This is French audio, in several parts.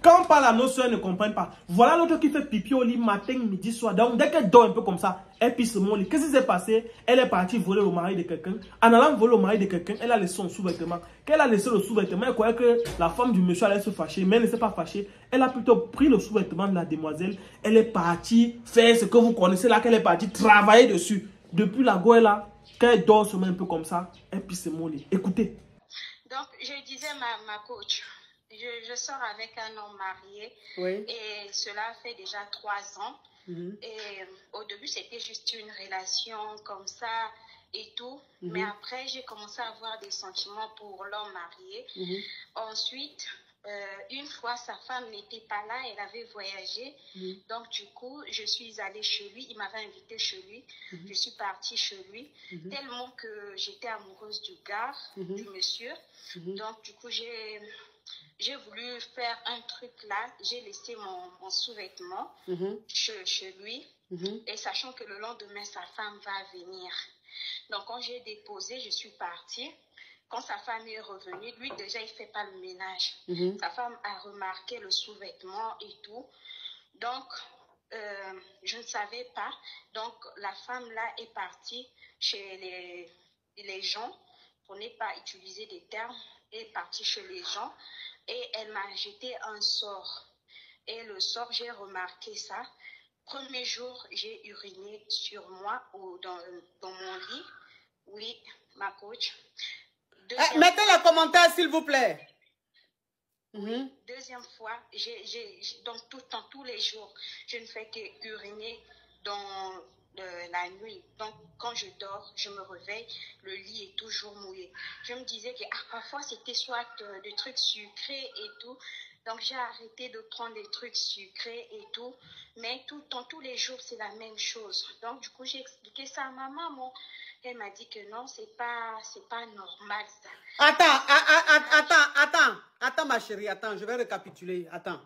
Quand on parle à nos soeurs, elles ne comprennent pas. Voilà l'autre qui fait pipi au lit matin, midi, soir. Donc, dès qu'elle dort un peu comme ça, elle pisse mon lit. Qu'est-ce qui s'est passé? Elle est partie voler au mari de quelqu'un. En allant voler au mari de quelqu'un, elle a laissé son sous-vêtement. Quand elle a laissé le sous-vêtement, elle croyait que la femme du monsieur allait se fâcher. Mais elle ne s'est pas fâchée. Elle a plutôt pris le sous-vêtement de la demoiselle. Elle est partie faire ce que vous connaissez là, qu'elle est partie travailler dessus. Depuis la go, là, quand elle dort seulement un peu comme ça, elle pisse mon lit. Écoutez. Donc, je disais ma coach, je sors avec un homme marié, Oui. et cela fait déjà 3 ans. Et au début, c'était juste une relation comme ça et tout. Mais après, j'ai commencé à avoir des sentiments pour l'homme marié. Ensuite, une fois, sa femme n'était pas là, elle avait voyagé. Donc, du coup, je suis allée chez lui. Il m'avait invitée chez lui. Je suis partie chez lui. Tellement que j'étais amoureuse du gars, du monsieur. Donc, du coup, j'ai voulu faire un truc là. J'ai laissé mon sous-vêtement chez lui. Et sachant que le lendemain, sa femme va venir. Donc, quand j'ai déposé, je suis partie. Quand sa femme est revenue, lui déjà, il ne fait pas le ménage. Sa femme a remarqué le sous-vêtement et tout. Donc, je ne savais pas. Donc, la femme là est partie chez les gens, pour ne pas utiliser des termes, est partie chez les gens et elle m'a jeté un sort. Et le sort, j'ai remarqué ça. Premier jour, j'ai uriné sur moi ou dans mon lit. Oui, ma coach. Mettez les commentaires, s'il vous plaît. Deuxième fois, donc tous les jours, je ne fais que uriner dans la nuit. Donc, quand je dors, je me réveille, le lit est toujours mouillé. Je me disais que parfois, c'était soit des trucs sucrés et tout. Donc, j'ai arrêté de prendre des trucs sucrés et tout. Mais tous les jours, c'est la même chose. Donc, du coup, j'ai expliqué ça à ma maman. Elle m'a dit que non, c'est pas normal ça. Attends, ma chérie, attends, je vais récapituler. Attends.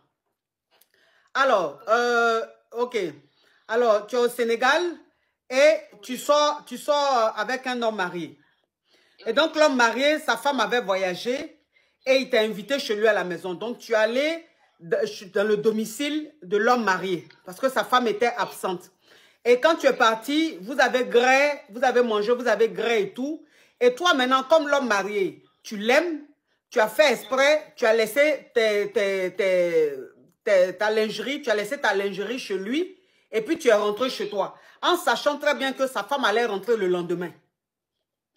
Alors, ok. Alors, tu es au Sénégal et tu sors avec un homme marié. Et donc, l'homme marié, sa femme avait voyagé et il t'a invité chez lui à la maison. Donc, tu es allé dans le domicile de l'homme marié parce que sa femme était absente. Et quand tu es parti, vous avez mangé, vous avez gré et tout. Et toi, maintenant, comme l'homme marié, tu l'aimes, tu as fait exprès, tu as laissé ta lingerie, tu as laissé ta lingerie chez lui, et puis tu es rentré chez toi, en sachant très bien que sa femme allait rentrer le lendemain.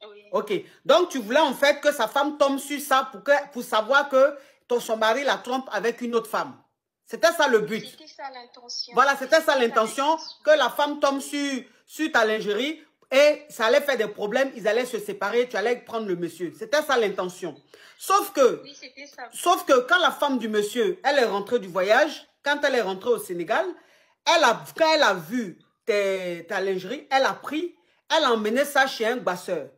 Oui. Ok. Donc, tu voulais en fait que sa femme tombe sur ça pour savoir que son mari la trompe avec une autre femme. C'était ça le but. C'était ça l'intention. Voilà, c'était ça l'intention, que la femme tombe sur ta lingerie et ça allait faire des problèmes, ils allaient se séparer, tu allais prendre le monsieur. C'était ça l'intention. Sauf que, oui, c'était ça. Sauf que quand la femme du monsieur, elle est rentrée du voyage, quand elle est rentrée au Sénégal, quand elle a vu ta lingerie, elle a emmené ça chez un gbasseur.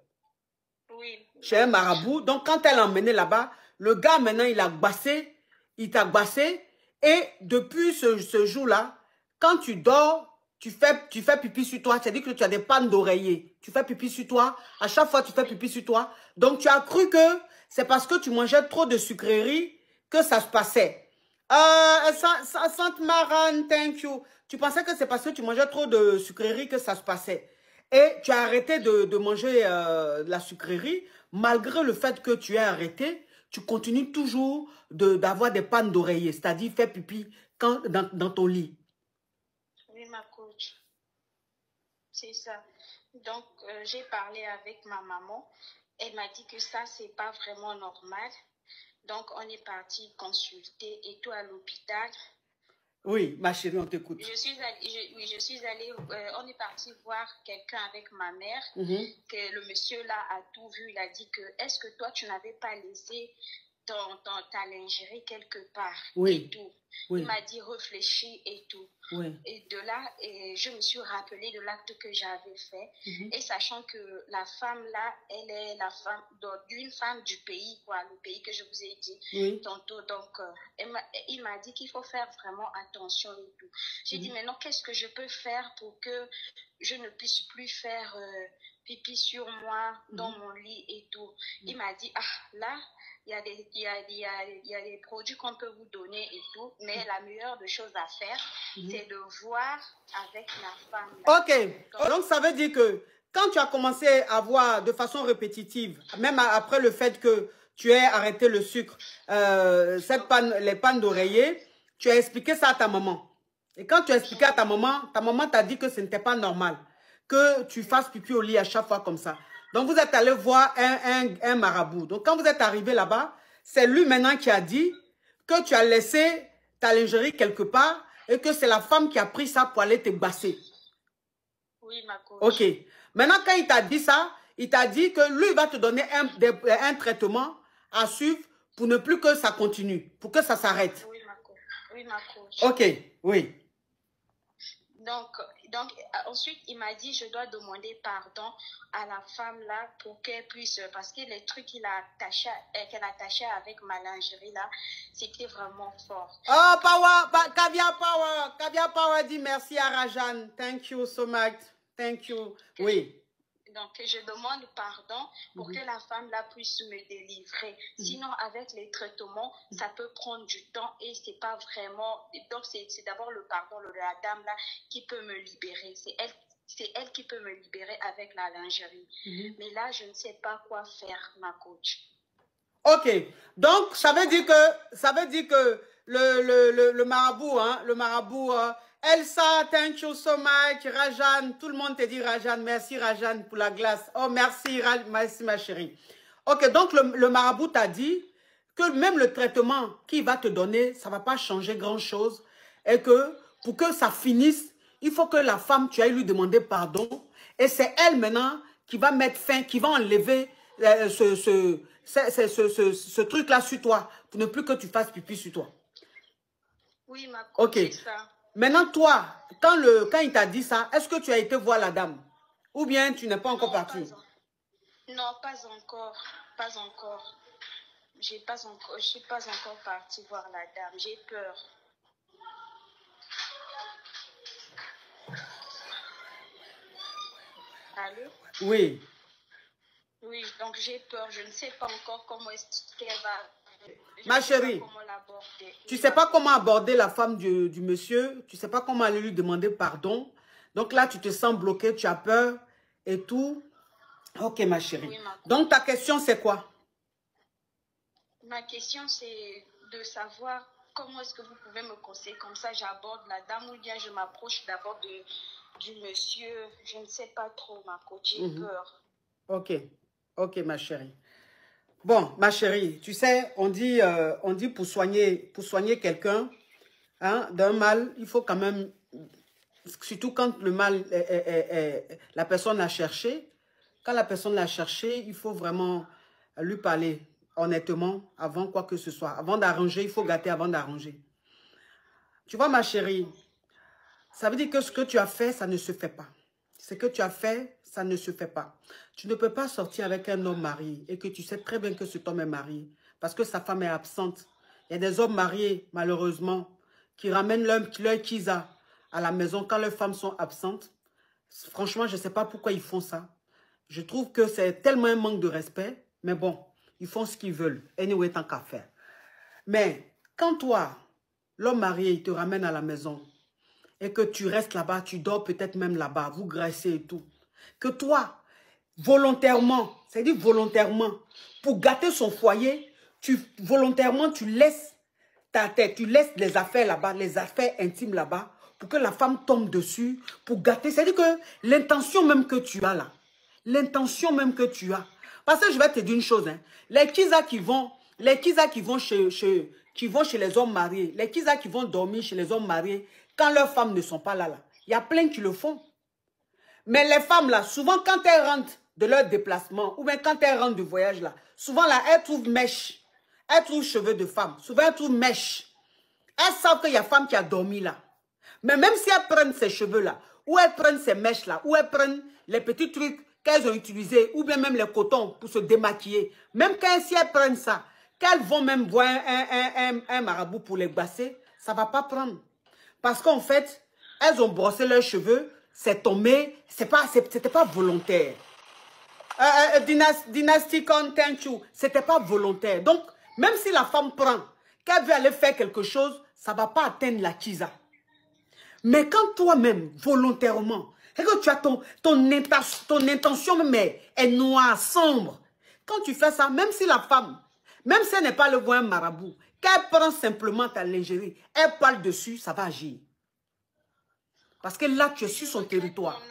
Oui. Chez un marabout. Donc, quand elle a emmené là-bas, le gars, maintenant, il t'a gbassé. Et depuis ce jour-là, quand tu dors, tu fais pipi sur toi. C'est-à-dire que tu as des pannes d'oreiller. Tu fais pipi sur toi. À chaque fois, tu fais pipi sur toi. Donc, tu as cru que c'est parce que tu mangeais trop de sucreries que ça se passait. Sainte Marane, thank you. Tu pensais que c'est parce que tu mangeais trop de sucreries que ça se passait. Et tu as arrêté de manger la sucrerie. Malgré le fait que tu aies arrêté, tu continues toujours d'avoir des pannes d'oreiller, c'est-à-dire faire pipi dans ton lit. Oui, ma coach. C'est ça. Donc, j'ai parlé avec ma maman. Elle m'a dit que ça, c'est pas vraiment normal. Donc, on est parti consulter et tout à l'hôpital. Oui, ma chérie, on t'écoute. Je suis allée, on est parti voir quelqu'un avec ma mère, que le monsieur là a tout vu. Il a dit que, est-ce que toi, tu n'avais pas laissé ta lingerie quelque part et tout. Oui. Il m'a dit réfléchis et tout. Oui. Et de là, je me suis rappelé de l'acte que j'avais fait. Et sachant que la femme là, elle est la femme d'une femme du pays, quoi, le pays que je vous ai dit tantôt. Donc, il m'a dit qu'il faut faire vraiment attention et tout. J'ai dit, maintenant, qu'est-ce que je peux faire pour que je ne puisse plus faire pipi sur moi, dans mon lit et tout. Il m'a dit, ah, là, il y a des produits qu'on peut vous donner et tout, mais la meilleure des choses à faire, c'est de voir avec la femme. Ok, donc ça veut dire que quand tu as commencé à voir de façon répétitive, même après le fait que tu aies arrêté le sucre, les pannes d'oreiller, tu as expliqué ça à ta maman. Et quand tu as expliqué à ta maman t'a dit que ce n'était pas normal que tu fasses pipi au lit à chaque fois comme ça. Donc vous êtes allé voir un marabout. Donc quand vous êtes arrivé là-bas, c'est lui maintenant qui a dit que tu as laissé ta lingerie quelque part et que c'est la femme qui a pris ça pour aller te basser. Oui, ma coach. Ok. Maintenant, quand il t'a dit ça, il t'a dit que lui, il va te donner un traitement à suivre pour ne plus que ça continue, pour que ça s'arrête. Oui, ma coach. Oui, ma coach. Ok, oui. Donc, ensuite, il m'a dit, je dois demander pardon à la femme là pour qu'elle puisse, parce que les trucs qu'elle attachait avec ma lingerie là, c'était vraiment fort. Oh, Power, Kavia Power dit merci à Rajan. Thank you so much. Thank you. Oui. Donc, je demande pardon pour que la femme là puisse me délivrer. Sinon, avec les traitements, ça peut prendre du temps et c'est pas vraiment... Donc, c'est d'abord le pardon de la dame là qui peut me libérer. C'est elle qui peut me libérer avec la lingerie. Mais là, je ne sais pas quoi faire, ma coach. Ok. Donc, ça veut dire que le marabout, hein, Elsa, thank you so much. Rajan, tout le monde te dit Rajan. Merci Rajan pour la glace. Oh, merci, merci ma chérie. Ok, donc le marabout t'a dit que même le traitement qu'il va te donner, ça ne va pas changer grand-chose. Et que pour que ça finisse, il faut que la femme, tu ailles lui demander pardon. Et c'est elle maintenant qui va mettre fin, qui va enlever ce truc-là sur toi. Pour ne plus que tu fasses pipi sur toi. Oui, ma coach, okay. C'est ça. Maintenant, toi, quand il t'a dit ça, est-ce que tu as été voir la dame? Ou bien tu n'es pas encore parti? Non, pas encore. Pas encore. Je ne suis pas encore partie voir la dame. J'ai peur. Allô? Oui. Oui, donc j'ai peur. Je ne sais pas encore comment est-ce qu'elle va... Ma chérie, tu ne sais pas comment aborder la femme du monsieur, tu ne sais pas comment aller lui demander pardon. Donc là, tu te sens bloqué, tu as peur et tout. Ok, ma chérie. Oui, donc ta question, c'est quoi? Ma question, c'est de savoir comment est-ce que vous pouvez me conseiller. Comme ça, j'aborde la dame ou bien je m'approche d'abord du monsieur. Je ne sais pas trop, ma coach. J'ai peur. Ok. Ok, ma chérie. Bon, ma chérie, tu sais, on dit pour soigner quelqu'un hein, d'un mal, il faut quand même, surtout quand le mal, la personne l'a cherché, quand la personne l'a cherché, il faut vraiment lui parler honnêtement avant quoi que ce soit. Avant d'arranger, il faut gâter avant d'arranger. Tu vois, ma chérie, ça veut dire que ce que tu as fait, ça ne se fait pas. Ce que tu as fait, ça ne se fait pas. Tu ne peux pas sortir avec un homme marié et que tu sais très bien que cet homme est marié parce que sa femme est absente. Il y a des hommes mariés, malheureusement, qui ramènent leur kisa à la maison quand leurs femmes sont absentes. Franchement, je ne sais pas pourquoi ils font ça. Je trouve que c'est tellement un manque de respect. Mais bon, ils font ce qu'ils veulent. Anyway, tant qu'à faire. Mais quand toi, l'homme marié, il te ramène à la maison et que tu restes là-bas, tu dors peut-être même là-bas, vous graissez et tout. Que toi, volontairement, c'est-à-dire volontairement, pour gâter son foyer, volontairement, tu laisses ta tête, tu laisses les affaires là-bas, les affaires intimes là-bas, pour que la femme tombe dessus, pour gâter. C'est-à-dire que l'intention même que tu as là, l'intention même que tu as. Parce que je vais te dire une chose, hein, les kizas qui vont chez les hommes mariés, les kizas qui vont dormir chez les hommes mariés, quand leurs femmes ne sont pas là, il y a plein qui le font. Mais les femmes là, souvent quand elles rentrent de leur déplacement, ou bien quand elles rentrent du voyage là, souvent là, elles trouvent mèche, elles trouvent cheveux de femme, souvent elles trouvent mèche. Elles savent qu'il y a femme qui a dormi là. Mais même si elles prennent ces cheveux là, ou elles prennent ces mèches là, ou elles prennent les petits trucs qu'elles ont utilisés, ou bien même les cotons pour se démaquiller, même si elles prennent ça, qu'elles vont même voir un marabout pour les basser, ça ne va pas prendre. Parce qu'en fait, elles ont brossé leurs cheveux, c'est tombé, c'était pas volontaire. Dynasty Content, c'était pas volontaire. Donc, même si la femme prend, qu'elle veut aller faire quelque chose, ça ne va pas atteindre la kisa. Mais quand toi-même, volontairement, et que tu as ton intention même est noire, sombre, quand tu fais ça, même si la femme, même si elle n'est pas le bon marabout, qu'elle prend simplement ta lingerie, elle parle dessus, ça va agir. Parce que là, tu es sur son territoire.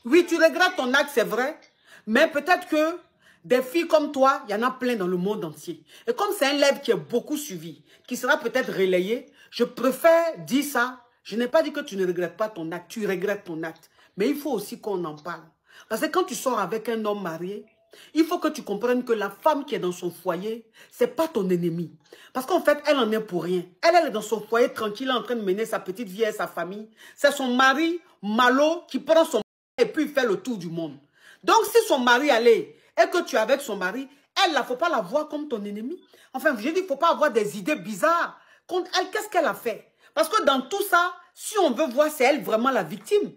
Oui, tu regrettes ton acte, c'est vrai. Mais peut-être que des filles comme toi, il y en a plein dans le monde entier. Et comme c'est un live qui est beaucoup suivi, qui sera peut-être relayé, je préfère dire ça. Je n'ai pas dit que tu ne regrettes pas ton acte, tu regrettes ton acte. Mais il faut aussi qu'on en parle. Parce que quand tu sors avec un homme marié, il faut que tu comprennes que la femme qui est dans son foyer, ce n'est pas ton ennemi. Parce qu'en fait, elle en est pour rien. Elle est dans son foyer tranquille, en train de mener sa petite vie et sa famille. C'est son mari, Malo, qui prend son mari et puis il fait le tour du monde. Donc, si son mari allait et que tu es avec son mari, elle, il ne faut pas la voir comme ton ennemi. Enfin, je dis, il ne faut pas avoir des idées bizarres contre elle. Qu'est-ce qu'elle a fait? Parce que dans tout ça, si on veut voir, c'est elle vraiment la victime.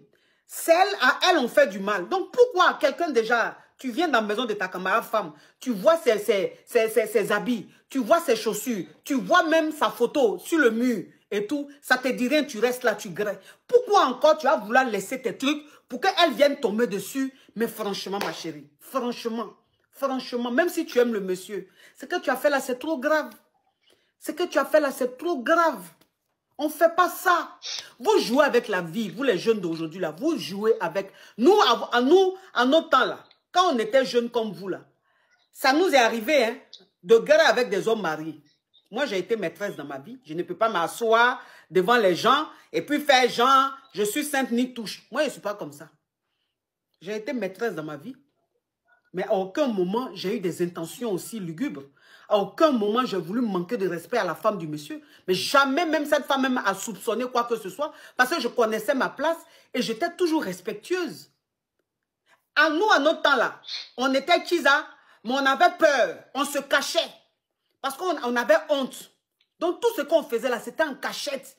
C'est elle, à elle, on fait du mal. Donc, pourquoi quelqu'un déjà, tu viens dans la maison de ta camarade femme, tu vois ses habits, tu vois ses chaussures, tu vois même sa photo sur le mur et tout, ça te dit rien, tu restes là, tu grèves. Pourquoi encore tu vas vouloir laisser tes trucs pour qu'elle vienne tomber dessus? Mais franchement, ma chérie, franchement, même si tu aimes le monsieur, ce que tu as fait là, c'est trop grave. Ce que tu as fait là, c'est trop grave. On ne fait pas ça. Vous jouez avec la vie, vous les jeunes d'aujourd'hui là, vous jouez avec... Nous, à nos temps là, quand on était jeunes comme vous là, ça nous est arrivé hein, de gueuler avec des hommes mariés. Moi, j'ai été maîtresse dans ma vie. Je ne peux pas m'asseoir devant les gens et puis faire genre, je suis sainte ni touche. Moi, je ne suis pas comme ça. J'ai été maîtresse dans ma vie. Mais à aucun moment, j'ai eu des intentions aussi lugubres. À aucun moment, j'ai voulu manquer de respect à la femme du monsieur. Mais jamais même cette femme même a soupçonné quoi que ce soit. Parce que je connaissais ma place et j'étais toujours respectueuse. À nous, à notre temps là, on était kisa, mais on avait peur. On se cachait. Parce qu'on avait honte. Donc tout ce qu'on faisait là, c'était en cachette.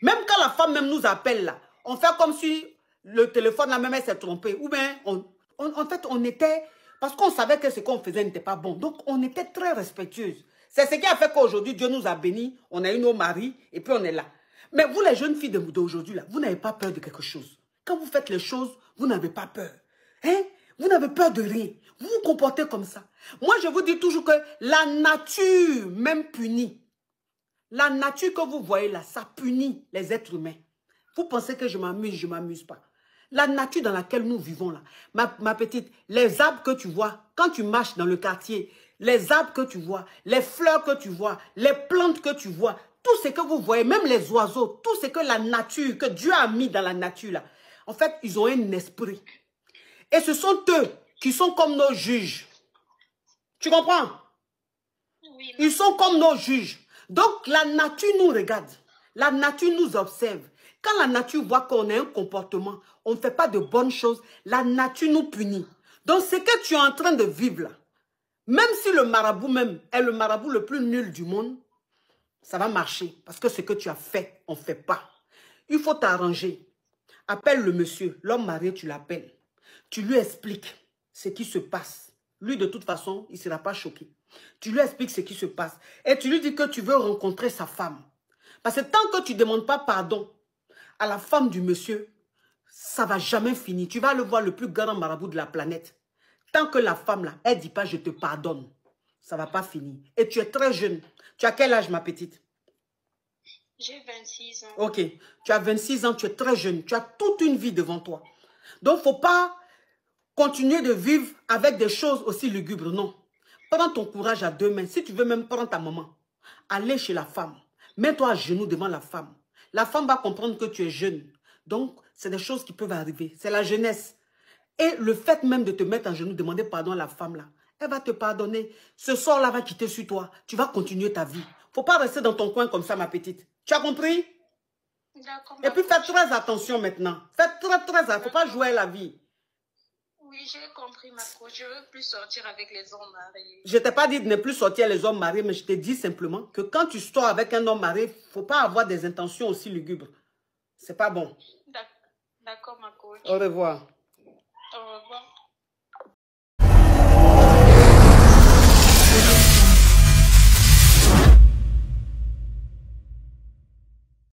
Même quand la femme même nous appelle là, on fait comme si le téléphone là même elle s'est trompé. Ou bien, en fait, on était... Parce qu'on savait que ce qu'on faisait n'était pas bon. Donc, on était très respectueuses. C'est ce qui a fait qu'aujourd'hui, Dieu nous a bénis. On a eu nos maris et puis on est là. Mais vous, les jeunes filles d'aujourd'hui, là, vous n'avez pas peur de quelque chose. Quand vous faites les choses, vous n'avez pas peur. Hein? Vous n'avez peur de rien. Vous vous comportez comme ça. Moi, je vous dis toujours que la nature même punit. La nature que vous voyez là, ça punit les êtres humains. Vous pensez que je ne m'amuse pas. La nature dans laquelle nous vivons là, ma petite, les arbres que tu vois, quand tu marches dans le quartier, les arbres que tu vois, les fleurs que tu vois, les plantes que tu vois, tout ce que vous voyez, même les oiseaux, tout ce que la nature, que Dieu a mis dans la nature là, en fait, ils ont un esprit. Et ce sont eux qui sont comme nos juges. Tu comprends? Oui. Ils sont comme nos juges. Donc, la nature nous regarde. La nature nous observe. Quand la nature voit qu'on a un comportement, on ne fait pas de bonnes choses, la nature nous punit. Donc, ce que tu es en train de vivre là, même si le marabout même est le marabout le plus nul du monde, ça va marcher. Parce que ce que tu as fait, on ne fait pas. Il faut t'arranger. Appelle le monsieur, l'homme marié, tu l'appelles. Tu lui expliques ce qui se passe. Lui, de toute façon, il ne sera pas choqué. Tu lui expliques ce qui se passe. Et tu lui dis que tu veux rencontrer sa femme. Parce que tant que tu ne demandes pas pardon à la femme du monsieur, ça ne va jamais finir. Tu vas le voir le plus grand marabout de la planète. Tant que la femme, là, elle ne dit pas je te pardonne, ça ne va pas finir. Et tu es très jeune. Tu as quel âge, ma petite? J'ai 26 ans. Ok. Tu as 26 ans, tu es très jeune. Tu as toute une vie devant toi. Donc, il ne faut pas continuer de vivre avec des choses aussi lugubres. Non. Prends ton courage à deux mains. Si tu veux même prendre ta maman, allez chez la femme. Mets-toi à genoux devant la femme. La femme va comprendre que tu es jeune. Donc, c'est des choses qui peuvent arriver. C'est la jeunesse. Et le fait même de te mettre en genoux, demander pardon à la femme là, elle va te pardonner. Ce sort-là va quitter sur toi. Tu vas continuer ta vie. Il ne faut pas rester dans ton coin comme ça, ma petite. Tu as compris? D'accord. Et puis, fais très attention maintenant. Fais très attention. Il ne faut pas jouer à la vie. Oui, j'ai compris, ma coach. Je ne veux plus sortir avec les hommes mariés. Je ne t'ai pas dit de ne plus sortir les hommes mariés, mais je t'ai dit simplement que quand tu sors avec un homme marié, il ne faut pas avoir des intentions aussi lugubres. C'est pas bon. D'accord, ma coach. Au revoir.